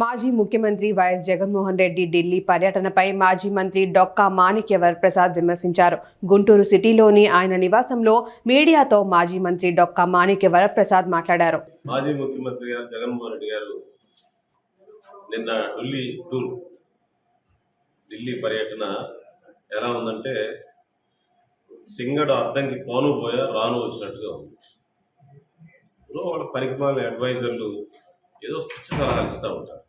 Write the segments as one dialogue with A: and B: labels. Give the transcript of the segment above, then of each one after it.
A: మాజీ ముఖ్యమంత్రి వైఎస్ జగన్మోహన్ రెడ్డి ఢిల్లీ పర్యటనపై మాజీ మంత్రి డొక్కా మాణిక్యవర్ ప్రసాద్ విమర్శించారు. గుంటూరు సిటీలోని ఆయన నివాసంలో మీడియాతో మాజీ మంత్రి డొక్కా మాణిక్యవర్ ప్రసాద్ మాట్లాడారు.
B: మాజీ ముఖ్యమంత్రి గారు జగన్మోహన్ రెడ్డి గారు నిన్న ఢిల్లీ పర్యటన ఎలా ఉందంటే సింగడు అద్దంకి పోను పోయా రాను వచ్చినట్టుగా ఉంది. ఇప్పుడు వాళ్ళ పనికిమాలిన అడ్వైజర్లు ఏదో పిచ్చి సలహాలు ఇస్తూ ఉంటారు.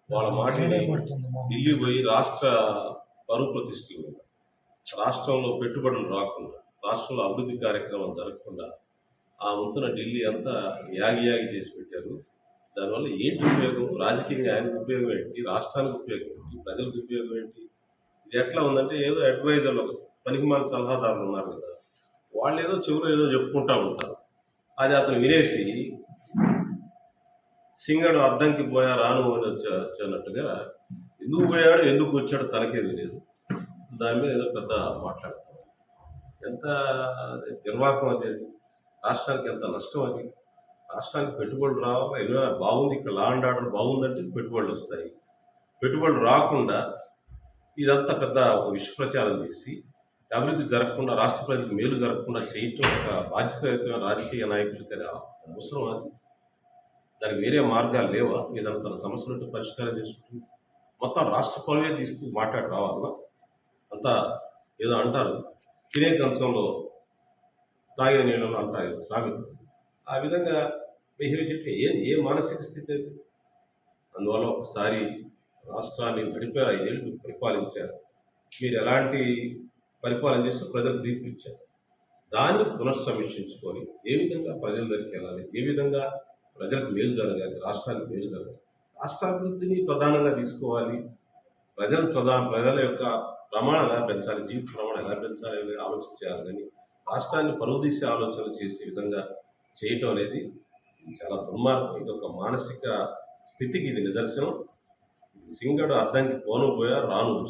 B: వాళ్ళ మాట ఢిల్లీ పోయి రాష్ట్ర పరువు ప్రతిష్టల మీద, రాష్ట్రంలో పెట్టుబడులు రాకుండా, రాష్ట్రంలో అభివృద్ధి కార్యక్రమాలు జరగకుండా ఆ వంతున ఢిల్లీ అంతా యాగి చేసి పెట్టారు. దానివల్ల ఏంటి ఉపయోగం? రాజకీయంగా ఆయనకు ఉపయోగం ఏంటి? రాష్ట్రానికి ఉపయోగం ఏంటి? ప్రజలకు ఉపయోగం ఏంటి? ఇది ఎట్లా ఉందంటే ఏదో అడ్వైజర్లు, పనికిమాలిన సలహాదారులు ఉన్నారు కదా, వాళ్ళు ఏదో చెవులో ఏదో చెప్పుకుంటూ ఉంటారు. అది అతను వినేసి సింగడు అద్దంకి పోయా రాను అని వచ్చానట్టుగా ఎందుకు పోయాడు, ఎందుకు వచ్చాడో తనకే తెలియదు. దాని మీద ఏదో పెద్ద మాట్లాడతాం. ఎంత నిర్వాహకం అది, రాష్ట్రానికి ఎంత నష్టం అది. రాష్ట్రానికి పెట్టుబడులు రావాలి, ఏదైనా బాగుంది, ఇక్కడ లా అండ్ ఆర్డర్ బాగుందంటే పెట్టుబడులు వస్తాయి. పెట్టుబడులు రాకుండా ఇదంతా పెద్ద ఒక విష ప్రచారం చేసి అభివృద్ధి జరగకుండా, రాష్ట్ర ప్రజలకు మేలు జరగకుండా చేయటం ఒక బాధ్యతాయుతమైన రాజకీయ నాయకులకి అది అవసరం. అది దానికి వేరే మార్గాలు లేవా? ఏదైనా తన సమస్యలను పరిష్కారం చేసుకుంటుంది. మొత్తం రాష్ట్ర పరువే తీస్తూ మాట్లాడి రావాలన్నా అంతా ఏదో అంటారు, తినే కంచంలో తాగే నీళ్ళలో అంటారు సామెత. ఆ విధంగా బిహేవ్ చేయటం ఏ మానసిక స్థితి అది? అందువల్ల ఒకసారి రాష్ట్రాన్ని నడిపారు, 5 ఏళ్ళు పరిపాలించారు. మీరు ఎలాంటి పరిపాలన చేస్తే ప్రజలు తీర్పు ఇచ్చారు. దాన్ని పునఃసమీక్షించుకొని ఏ విధంగా ప్రజల దగ్గరికి వెళ్ళాలి, ఏ విధంగా ప్రజలకు మేలు జరగాలి, రాష్ట్రానికి మేలు జరగాలి, రాష్ట్రాభివృద్ధిని ప్రధానంగా తీసుకోవాలి, ప్రజల యొక్క ప్రమాణం ఎలా పెంచాలి, జీవిత ప్రమాణం ఎలా పెంచాలి అనేది ఆలోచించాలి. కానీ రాష్ట్రాన్ని పరువు తీసే ఆలోచనలు చేసే విధంగా చేయటం అనేది చాలా దుర్మార్గం. ఇది ఒక మానసిక స్థితికి ఇది నిదర్శనం. సింగడు అద్దంకి పోను పోయా రాను